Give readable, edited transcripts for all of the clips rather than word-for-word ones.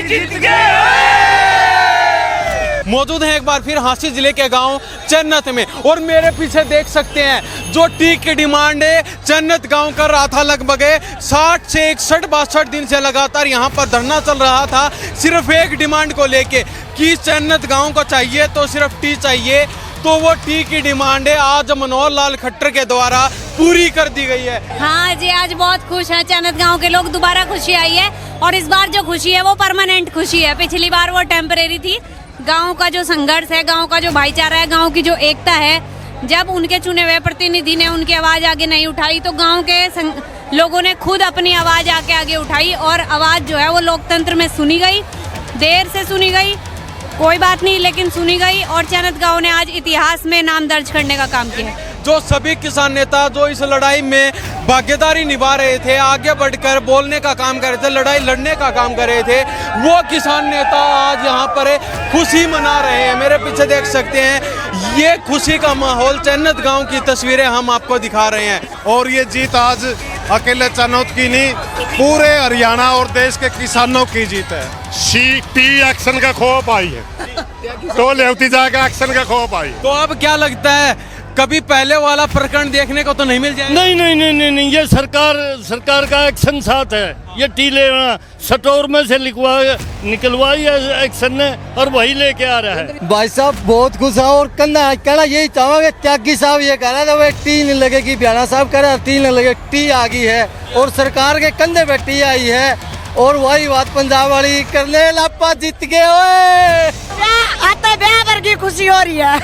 जीत गए। मौजूद है एक बार फिर हांसी जिले के गांव चन्नत में और मेरे पीछे देख सकते हैं जो टी की डिमांड है चन्नत गांव कर रहा था लगभग 60 से 61-62 दिन से लगातार यहां पर धरना चल रहा था सिर्फ एक डिमांड को लेके कि चन्नत गांव को चाहिए तो सिर्फ टी चाहिए। तो वो टी की डिमांड है आज मनोहर लाल खट्टर के द्वारा पूरी कर दी गई है। हाँ जी, आज बहुत खुश हैं चन्नत गांव के लोग, दोबारा खुशी आई है और इस बार जो खुशी है वो परमानेंट खुशी है। पिछली बार वो टेम्परेरी थी। गांव का जो संघर्ष है, गांव का जो भाईचारा है, गांव की जो एकता है, जब उनके चुने हुए प्रतिनिधि ने उनकी आवाज आगे नहीं उठाई तो गांव के लोगों ने खुद अपनी आवाज आगे उठाई और आवाज जो है वो लोकतंत्र में सुनी गई। देर से सुनी गई, कोई बात नहीं, लेकिन सुनी गई और चन्नत गांव ने आज इतिहास में नाम दर्ज करने का काम किया। जो सभी किसान नेता जो इस लड़ाई में भागीदारी निभा रहे थे, आगे बढ़कर बोलने का काम कर रहे थे, लड़ाई लड़ने का काम कर रहे थे, वो किसान नेता आज यहाँ पर खुशी मना रहे हैं। मेरे पीछे देख सकते हैं ये खुशी का माहौल, चन्नत गांव की तस्वीरें हम आपको दिखा रहे हैं। और ये जीत आज अकेले चन्नत की नहीं, पूरे हरियाणा और देश के किसानों की जीत है। टी एक्शन का खौफ आई है तो लेवती जाएगा एक्शन का खौफ आई। तो अब क्या लगता है कभी पहले वाला प्रकरण देखने को तो नहीं मिल जाएगा? नहीं नहीं नहीं नहीं, नहीं। ये सरकार का एक्शन साथ है। ये टी लेना स्टोर में से निकलवाई है एक्शन ने और वही लेके आ रहा है। भाई साहब बहुत खुश है और कहना यही चाहोगे, त्यागी साहब ये कह रहा था भाई टी नहीं लगेगी, बियाना साहब कह रहा टी नहीं लगे, टी आ गई है और सरकार के कंधे पे टी आई है और वही बात पंजाब वाली करने लापा जीत गए। आता ब्याह वर्गी खुशी हो रही है।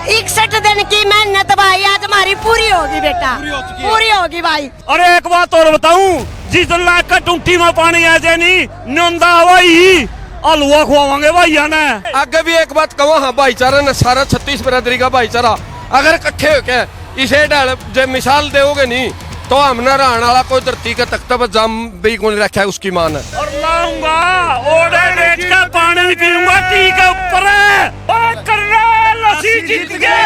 61 दिन की मेहनत भाई आज हमारी पूरी होगी बेटा, पूरी होगी भाई। अरे एक बात और बताऊं, जिस दिन लाख का टूटी में पानी आ जाए नहीं नंदा हवाई हलवा खुआवांगे भैया ने। आगे भी एक बात कहो, हाँ भाईचारा ने सारा 36 बिरादरी का भाईचारा अगर इकट्ठे हो के इसे डाल जब मिसाल दोगे नहीं तो हमने रहने वाला कोई धरती का तख्ता पर जाम भी कौन रखा है उसकी मान है। और लाऊंगा ओडे रेत का पानी पीऊंगा टी के ऊपर जीत गए।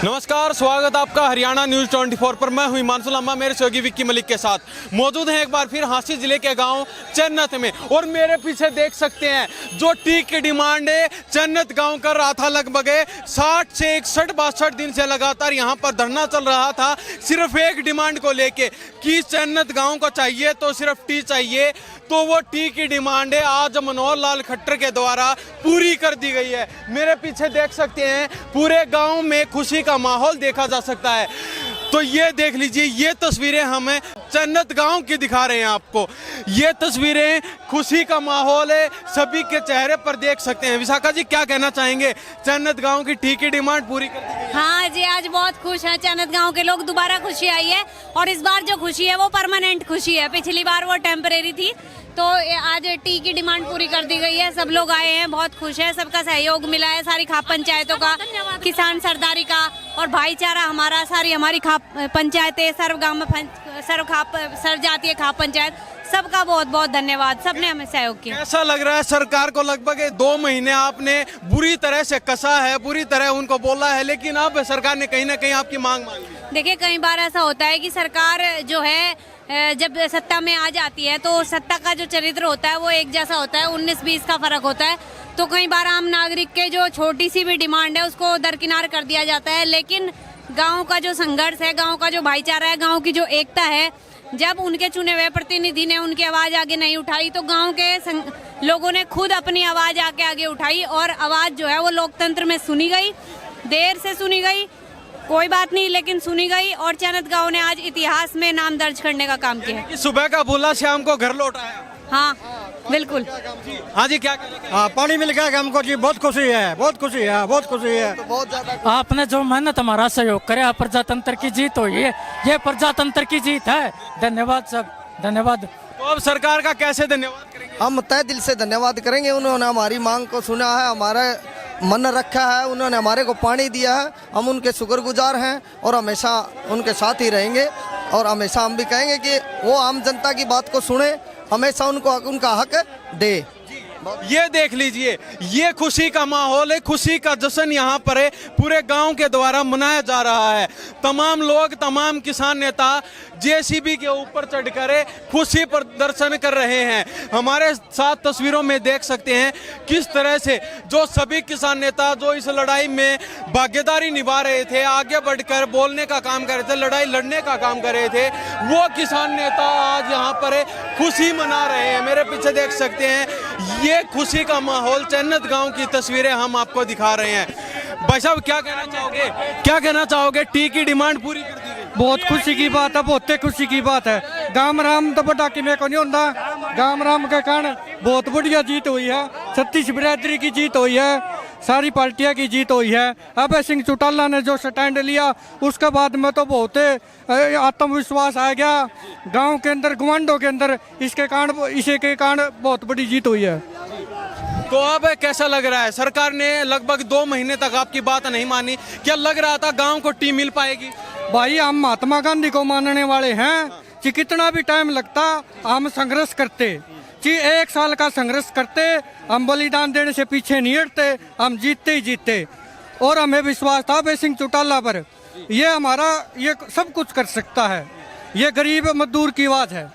नमस्कार, स्वागत आपका हरियाणा न्यूज 24 पर। मैं हूं हिमांशु लांबा मेरे सहयोगी विक्की मलिक के साथ। मौजूद हैं एक बार फिर हांसी जिले के गांव चन्नत में और मेरे पीछे देख सकते हैं जो टी की डिमांड है चन्नत गांव कर रहा था लगभग 60 से 61-62 दिन से लगातार यहां पर धरना चल रहा था सिर्फ एक डिमांड को लेके कि चन्नत गांव को चाहिए तो सिर्फ टी चाहिए। तो वो टी की डिमांड है आज मनोहर लाल खट्टर के द्वारा पूरी कर दी गई है। मेरे पीछे देख सकते हैं पूरे गांव में खुशी का माहौल देखा जा सकता है। तो ये देख लीजिए, ये तस्वीरें हमें चन्नत गांव की दिखा रहे हैं आपको। ये तस्वीरें खुशी का माहौल है, सभी के चेहरे पर देख सकते हैं। विशाखा जी क्या कहना चाहेंगे, चन्नत गांव की टी की डिमांड पूरी कर दी गई है? हाँ जी, आज बहुत खुश हैं चन्नत गांव के लोग, दोबारा खुशी आई है और इस बार जो खुशी है वो परमानेंट खुशी है। पिछली बार वो टेम्परेरी थी तो आज टी की डिमांड पूरी कर दी गई है। सब लोग आए हैं, बहुत खुश है, सबका सहयोग मिला है, सारी खाप पंचायतों का, किसान सरदारी का और भाईचारा हमारा, सारी हमारी खाप पंचायतें, सर जातीय खाप पंचायत, सबका बहुत बहुत धन्यवाद, सबने हमें सहयोग किया। ऐसा लग रहा है सरकार को लगभग 2 महीने आपने बुरी तरह से कसा है, बुरी तरह उनको बोला है, लेकिन अब सरकार ने कहीं ना कहीं आपकी मांग मान ली। देखिए, कई बार ऐसा होता है कि सरकार जो है जब सत्ता में आ जाती है तो सत्ता का जो चरित्र होता है वो एक जैसा होता है, 19-20 का फर्क होता है। तो कई बार आम नागरिक के जो छोटी सी भी डिमांड है उसको दरकिनार कर दिया जाता है, लेकिन गांव का जो संघर्ष है, गांव का जो भाईचारा है, गांव की जो एकता है, जब उनके चुने हुए प्रतिनिधि ने उनकी आवाज आगे नहीं उठाई तो गांव के लोगों ने खुद अपनी आवाज आगे उठाई और आवाज जो है वो लोकतंत्र में सुनी गई। देर से सुनी गई, कोई बात नहीं, लेकिन सुनी गई और चन्नत गांव ने आज इतिहास में नाम दर्ज करने का काम किया। सुबह का भूला शाम को घर लौटाया। हाँ बिल्कुल। हाँ जी, क्या हाँ, पानी मिल गया हमको जी, बहुत खुशी है, बहुत खुशी है, बहुत खुशी है। बहुत ज्यादा आपने जो मेहनत हमारा सहयोग करे, प्रजातंत्र की जीत हुई है, ये प्रजातंत्र की जीत है। धन्यवाद सब, धन्यवाद। तो अब सरकार का कैसे धन्यवाद करेंगे? हम तहे दिल से धन्यवाद करेंगे, उन्होंने हमारी मांग को सुना है, हमारा मन रखा है, उन्होंने हमारे को पानी दिया है, हम उनके शुक्रगुजार हैं और हमेशा उनके साथ ही रहेंगे। और हमेशा हम भी कहेंगे कि वो आम जनता की बात को सुने, हमेशा उनको उनका हक दे। ये देख लीजिए, ये खुशी का माहौल है, खुशी का जश्न यहाँ पर है, पूरे गांव के द्वारा मनाया जा रहा है। तमाम लोग, तमाम किसान नेता जेसीबी के ऊपर चढ़कर खुशी प्रदर्शन कर रहे हैं। हमारे साथ तस्वीरों में देख सकते हैं किस तरह से जो सभी किसान नेता जो इस लड़ाई में भागीदारी निभा रहे थे, आगे बढ़कर बोलने का काम कर रहे थे, लड़ाई लड़ने का काम कर रहे थे, वो किसान नेता आज यहाँ पर खुशी मना रहे हैं। मेरे पीछे देख सकते हैं, ये खुशी का माहौल, चन्नत गांव की तस्वीरें हम आपको दिखा रहे हैं। भाई साहब, क्या कहना चाहोगे, क्या कहना चाहोगे? टी की डिमांड पूरी कर दी गई, बहुत खुशी की बात है, बहुत खुशी की बात है। गाम राम तो बड़ा किमें को नहीं होता, गाम राम के कारण बहुत बढ़िया जीत हुई है, 36 बिरादरी की जीत हुई है, सारी पार्टियां की जीत हुई है। अभय सिंह चौटाला ने जो स्टैंड लिया, उसके बाद में तो बहुत आत्मविश्वास आ गया गांव के अंदर, गवांडों के अंदर। इसी के कारण बहुत बड़ी जीत हुई है। तो अब कैसा लग रहा है? सरकार ने लगभग 2 महीने तक आपकी बात नहीं मानी, क्या लग रहा था गांव को टी मिल पाएगी? भाई, हम महात्मा गांधी को मानने वाले हैं कि कितना भी टाइम लगता हम संघर्ष करते, कि 1 साल का संघर्ष करते, हम बलिदान देने से पीछे नहीं हटते, हम जीतते ही जीतते। और हमें विश्वास था अभय सिंह चौटाला पर, ये सब कुछ कर सकता है, ये गरीब मजदूर की आवाज है।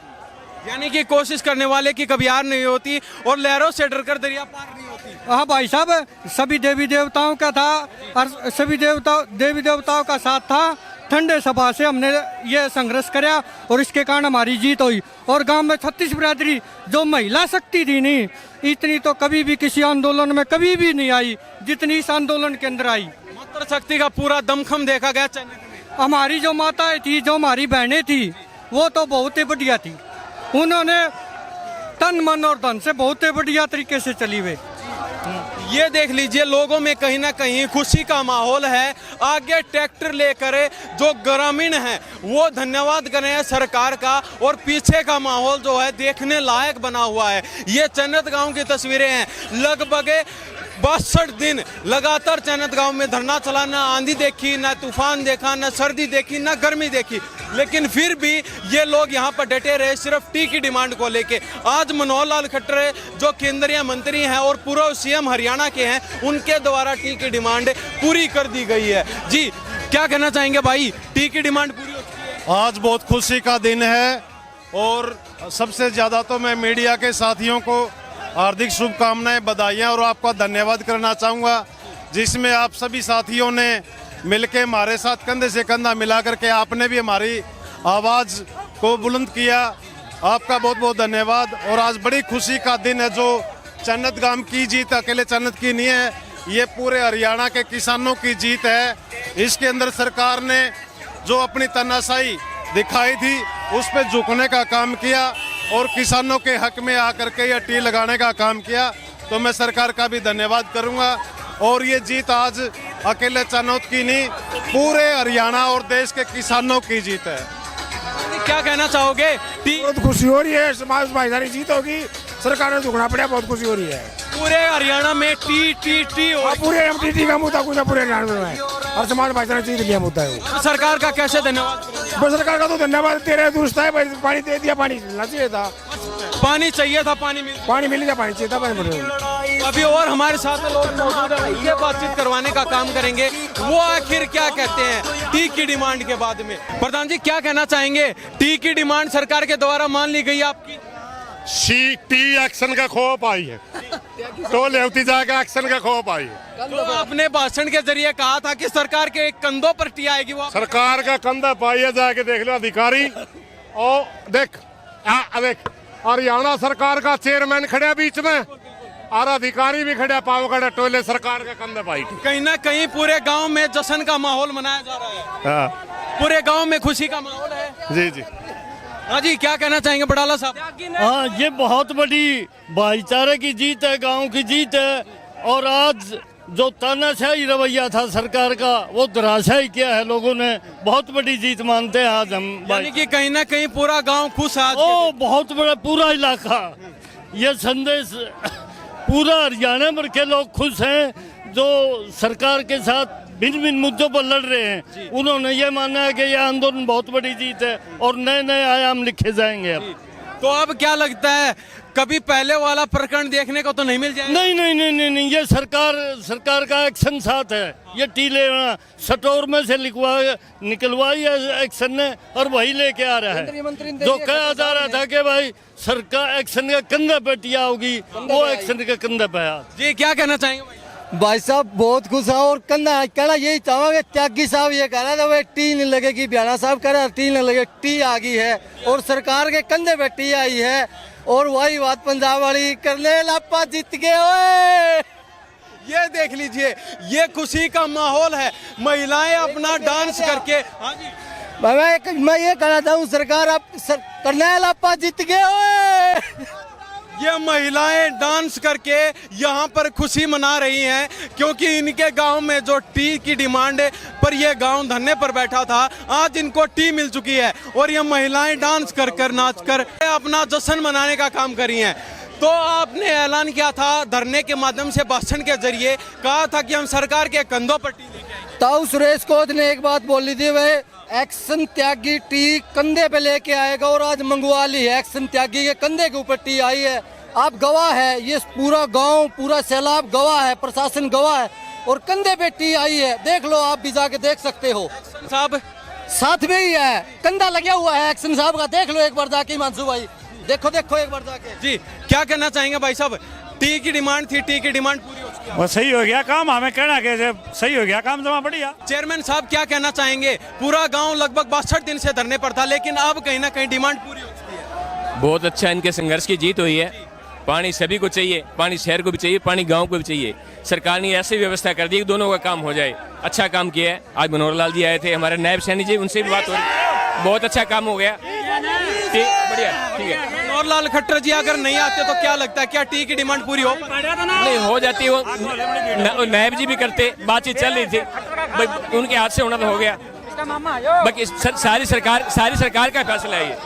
यानी कि कोशिश करने वाले की कभी हार नहीं होती और लहरों से डरकर दरिया पार नहीं होती। हाँ भाई साहब, सभी देवी देवताओं का था और सभी देवी देवताओं का साथ था। ठंडे सभा से हमने ये संघर्ष कराया और इसके कारण हमारी जीत हुई। और गांव में 36 बिरादरी जो महिला शक्ति थी नहीं, इतनी तो कभी भी किसी आंदोलन में कभी भी नहीं आई जितनी इस आंदोलन के अंदर आई। मातृ शक्ति का पूरा दमखम देखा गया चन्नत में। हमारी जो माताएं थी, जो हमारी बहनें थी, वो तो बहुत ही बढ़िया थी। उन्होंने तन मन और धन से बहुत ही बढ़िया तरीके से चली हुई। ये देख लीजिए, लोगों में कहीं ना कहीं खुशी का माहौल है। आगे ट्रैक्टर लेकर जो ग्रामीण हैं वो धन्यवाद कर रहे हैं सरकार का, और पीछे का माहौल जो है देखने लायक बना हुआ है। ये चन्नत गांव की तस्वीरें हैं। लगभग 62 दिन लगातार चन्नत गांव में धरना चला, ना आंधी देखी, ना तूफान देखा, ना सर्दी देखी, ना गर्मी देखी, लेकिन फिर भी ये लोग यहाँ पर डटे रहे सिर्फ टी की डिमांड को लेके। आज मनोहर लाल खट्टर जो केंद्रीय मंत्री हैं और पूर्व सीएम हरियाणा के हैं, उनके द्वारा टी की डिमांड पूरी कर दी गई है। जी, क्या कहना चाहेंगे भाई, टी की डिमांड पूरी हो चुकी है? आज बहुत खुशी का दिन है और सबसे ज़्यादा तो मैं मीडिया के साथियों को हार्दिक शुभकामनाएं, बधाइयाँ और आपका धन्यवाद करना चाहूँगा, जिसमें आप सभी साथियों ने मिलके हमारे साथ कंधे से कंधा मिला करके आपने भी हमारी आवाज़ को बुलंद किया। आपका बहुत बहुत धन्यवाद। और आज बड़ी खुशी का दिन है, जो चन्नत गांव की जीत अकेले चन्नत की नहीं है, ये पूरे हरियाणा के किसानों की जीत है। इसके अंदर सरकार ने जो अपनी तानाशाही दिखाई थी उस पर झुकने का काम किया और किसानों के हक में आकर के यह टी लगाने का काम किया, तो मैं सरकार का भी धन्यवाद करूंगा। और ये जीत आज अकेले चन्नत की नहीं, पूरे हरियाणा और देश के किसानों की जीत है। क्या कहना चाहोगे? टी बहुत खुशी हो रही है, समाज भाईचारे जीत होगी, सरकार ने झुकना पड़ा, बहुत खुशी हो रही है। पूरे हरियाणा में टी टी टी हो, पूरे टी का मुद्दा कुछ पूरे हरियाणा में है और समाज भाईचारा जीत लिया मुद्दा है वो। सरकार का कैसे धन्यवाद? बस सरकार का तो धन्यवाद तेरे दुरुस्त है, पानी दे दिया, पानी मिलना चाहिए था, पानी चाहिए था, पानी मिल गया, पानी चाहिए था, पानी। अभी और हमारे साथ लोग मौजूद हैं, उनसे बातचीत करवाने का काम करेंगे, वो आखिर क्या कहते हैं टी की डिमांड के बाद में। प्रधान जी, क्या कहना चाहेंगे? टी की डिमांड सरकार के द्वारा मान ली गई आपकी? टी एक्शन का खौफ आई है, तो लेवती जाएगा एक्शन का खौफ आई है। तो आपने भाषण के जरिए कहा था कि सरकार के कंधों पर टी आएगी, वो सरकार का कंधा पाइए, जाके देख लो अधिकारी। और देख हरियाणा सरकार का चेयरमैन खड़ा बीच में और अधिकारी भी खड़ा, पावगढ़ टोले सरकार का कंधा पाई। कहीं ना कहीं पूरे गांव में जश्न का माहौल मनाया जा रहा है, पूरे गांव में खुशी का माहौल है। जी जी। हाँ जी, क्या कहना चाहेंगे बड़ाला साहब? हाँ, ये बहुत बड़ी भाईचारे की जीत है, गांव की जीत है। और आज जो तानाशाही रवैया था सरकार का, वो धराशायी किया है लोगों ने, बहुत बड़ी जीत मानते हैं आज हम। यानी कि कहीं ना कहीं पूरा गांव खुश है आज के ओ, दिन। बहुत बड़ा पूरा इलाका, ये संदेश पूरा हरियाणा भर के लोग खुश हैं जो सरकार के साथ भिन्न भिन्न मुद्दों पर लड़ रहे हैं। उन्होंने ये माना है कि यह आंदोलन बहुत बड़ी जीत है और नए नए आयाम लिखे जाएंगे अब। तो अब क्या लगता है, कभी पहले वाला प्रकरण देखने को तो नहीं मिल जाएगा। नहीं नहीं नहीं नहीं नहीं, ये सरकार का एक्शन साथ है। ये टीले स्टोर में से निकलवाई है एक्शन ने और वही लेके आ रहा है। जो कहा जा रहा था कि भाई सरकार एक्शन का कंधे पे टिया होगी, वो एक्शन के कंधे पे है। जी क्या कहना चाहेंगे भाई? भाई साहब बहुत खुश है और कहना यही चाहूँगा। त्यागी साहब ये कह रहा था वे टी नहीं लगेगी, बयाना साहब कह रहा टी नहीं लगे, टी आ गई है और सरकार के कंधे पे टी आई है। और वही बात पंजाब वाली करने लापा जीत गए ओए। ये देख लीजिए, ये खुशी का माहौल है, महिलाएं अपना डांस करके। हाँ जी मैं ये कहना चाहूँ सरकार आप करने लापा जीत गए ओए। ये महिलाएं डांस करके यहाँ पर खुशी मना रही हैं क्योंकि इनके गांव में जो टी की डिमांड पर ये गांव धरने पर बैठा था, आज इनको टी मिल चुकी है और ये महिलाएं डांस कर कर नाच कर अपना जश्न मनाने का काम कर रही हैं। तो आपने ऐलान किया था धरने के माध्यम से, भाषण के जरिए कहा था कि हम सरकार के कंधों पर टी लेके आएंगे। ताऊ सुरेश कोच ने एक बात बोली थी, वह एक्शन त्यागी टी कंधे पे लेके आएगा और आज मंगवा ली है। एक्शन त्यागी के कंधे के ऊपर टी आई है। आप गवाह है, ये पूरा गांव पूरा सैलाब गवाह है, प्रशासन गवाह है और कंधे पे टी आई है। देख लो, आप भी जाके देख सकते हो। साहब साथ में ही है, कंधा लगा हुआ है एक्शन साहब का। देख लो एक बार जाके हिमांशु भाई, देखो एक बार जाके। जी क्या कहना चाहेंगे भाई साहब? टी की डिमांड थी, टी की डिमांड पूरी हो चुकी है। वो सही हो गया काम, हमें कहना कि सही हो गया काम, जमा बढ़िया। चेयरमैन साहब क्या कहना चाहेंगे? पूरा गांव लगभग 62 दिन से धरने पर था, लेकिन अब कहीं ना कहीं डिमांड पूरी हो चुकी है। बहुत अच्छा, इनके संघर्ष की जीत हुई है। पानी सभी को चाहिए, पानी शहर को भी चाहिए, पानी गांव को भी चाहिए। सरकार ने ऐसी व्यवस्था कर दी कि दोनों का काम हो जाए। अच्छा काम किया है। आज मनोहर लाल जी आए थे, हमारे नायब सैनी जी, उनसे भी बात हो रही, बहुत अच्छा काम हो गया। ठीक, बढ़िया, ठीक है। मनोहर लाल खट्टर जी अगर नहीं आते तो क्या लगता है, क्या टी की डिमांड पूरी हो? नहीं हो जाती, वो नायब जी भी करते, बातचीत चल रही थी, उनके हाथ से होना तो हो गया। बाकी सारी सरकार का फैसला है ये।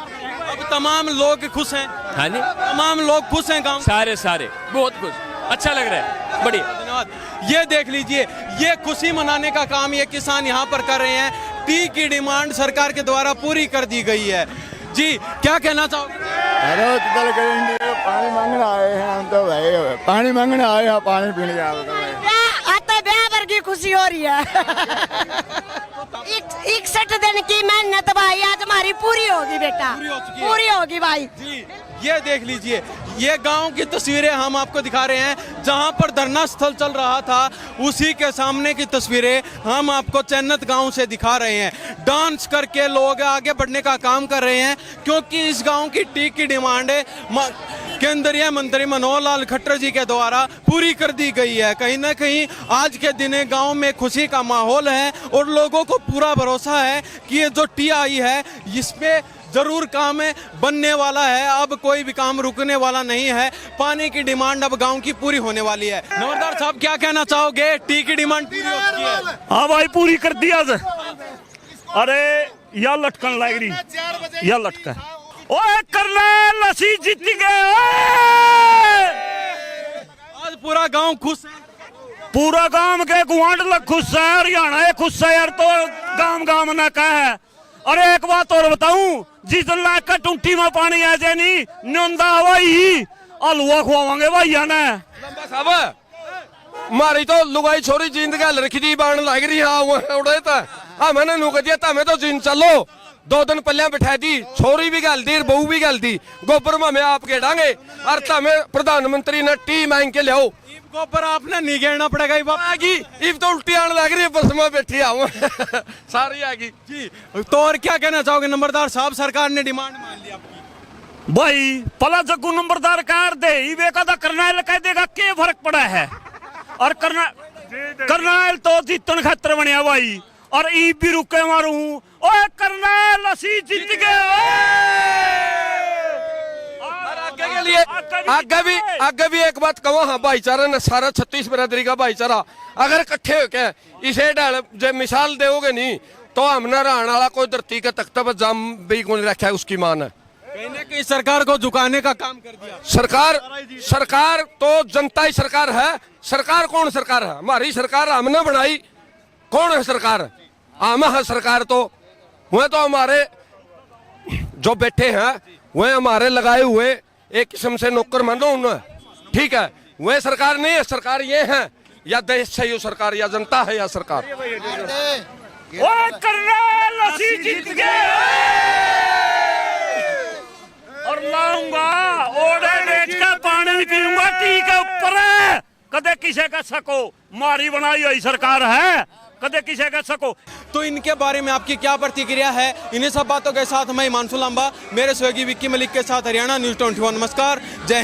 अब तमाम लोग खुश हैं। हाँ जी, तमाम लोग खुश हैं गांव, सारे बहुत खुश, अच्छा लग रहा है, बढ़िया। धन्यवाद। ये देख लीजिए, ये खुशी मनाने का काम ये किसान यहाँ पर कर रहे हैं। टी की डिमांड सरकार के द्वारा पूरी कर दी गई है। जी क्या कहना चाहोगे? पानी मांगने आए हैं हम तो भाई, पानी मांगने आए हैं, पानी पीने जा रहे हैं। आता ब्याह वर्गी खुशी हो रही है। 61 दिन की मेहनत भाई आज हमारी पूरी होगी बेटा, पूरी होगी भाई। जी ये देख लीजिए, ये गांव की तस्वीरें हम आपको दिखा रहे हैं। जहां पर धरना स्थल चल रहा था उसी के सामने की तस्वीरें हम आपको चन्नत गांव से दिखा रहे हैं। डांस करके लोग आगे बढ़ने का काम कर रहे हैं क्योंकि इस गांव की टी की डिमांड केंद्रीय मंत्री मनोहर लाल खट्टर जी के द्वारा पूरी कर दी गई है। कहीं ना कहीं आज के दिन गांव में खुशी का माहौल है और लोगों को पूरा भरोसा है कि ये जो टी आई है इसपे जरूर काम बनने वाला है। अब कोई भी काम रुकने वाला नहीं है। पानी की डिमांड अब गांव की पूरी होने वाली है। नवरदार साहब क्या कहना चाहोगे? टी की डिमांड पूरी हो चुकी है। हाँ भाई, पूरी कर दिया। अरे या लटकन लग रही, या लटका। ओए करनैल लसी जीत गए। आज पूरा गांव खुश है। पूरा गांव के गुआंढ लग खुश है, हरियाणा ये खुश है यार, तो गांव ना कहा है। अरे एक बात और बताऊं, जिस दिन लाख का टूटी में पानी आ जाए नहीं नंदा हवाई हलवा खुआवांगे भैया ने। लंबा साहब मारी तो लुगाई छोरी जींद गल रखी दी बाण लग रही है उड़े तो मैंने नु कह दिया तमें तो जींद चलो। 2 दिन पहले बिठा दी, छोरी भी गल दी, बहू भी गल दी। गोबर में आप गेड़ांगे और तमें प्रधानमंत्री ने टी मांग के लियाओ। गोबर आपने नहीं घेरना पड़ेगा। इब तो उल्टी आने लग रही है, बस में बैठी आऊं सारी आ गई। जी तो और क्या कहना चाहोगे नंबरदार साहब? सरकार ने डिमांड मान ली आपकी। भाई पला जग्गू नंबरदार कार दे वे का करनैल कह देगा क्या फर्क पड़ा है। और करनैल तो जीतन खातर बनया भाई, और ई भी रुके मारू। ओए करनैल असी जीत गए। आगे भी एक बात कहूँ, हाँ भाईचारा ने सारा 36 बिरादरी का भाईचारा अगर इकट्ठे होके इसे डाल जब मिसाल दोगे नहीं तो हमने रहने वाला कोई धरती का तख्ता पर जाम भी कौन रखा है उसकी मान है। कहीं ना कहीं सरकार को झुकाने का काम कर दिया। सरकार तो जनता ही सरकार है। सरकार कौन सरकार है? हमारी सरकार हमने बनाई। कौन है सरकार? हम है सरकार। तो वह तो हमारे जो बैठे हैं वह हमारे लगाए हुए एक किस्म से नौकर मानो उन्हें, ठीक है। वह सरकार नहीं है, सरकार ये है, या देश से यो सरकार, या जनता है, या सरकार। ओए करनैल असी जीत गए और लाऊंगा ओड़े बेच का पानी पीऊंगा टी के ऊपर। कदे किसे का सको मारी बनाई हुई सरकार है, कदे किसे का सको। तो इनके बारे में आपकी क्या प्रतिक्रिया है? इन्हीं सब बातों के साथ मैं हिमांशु लांबा, मेरे सहयोगी विक्की मलिक के साथ हरियाणा न्यूज़ 24। नमस्कार, जय हिंद।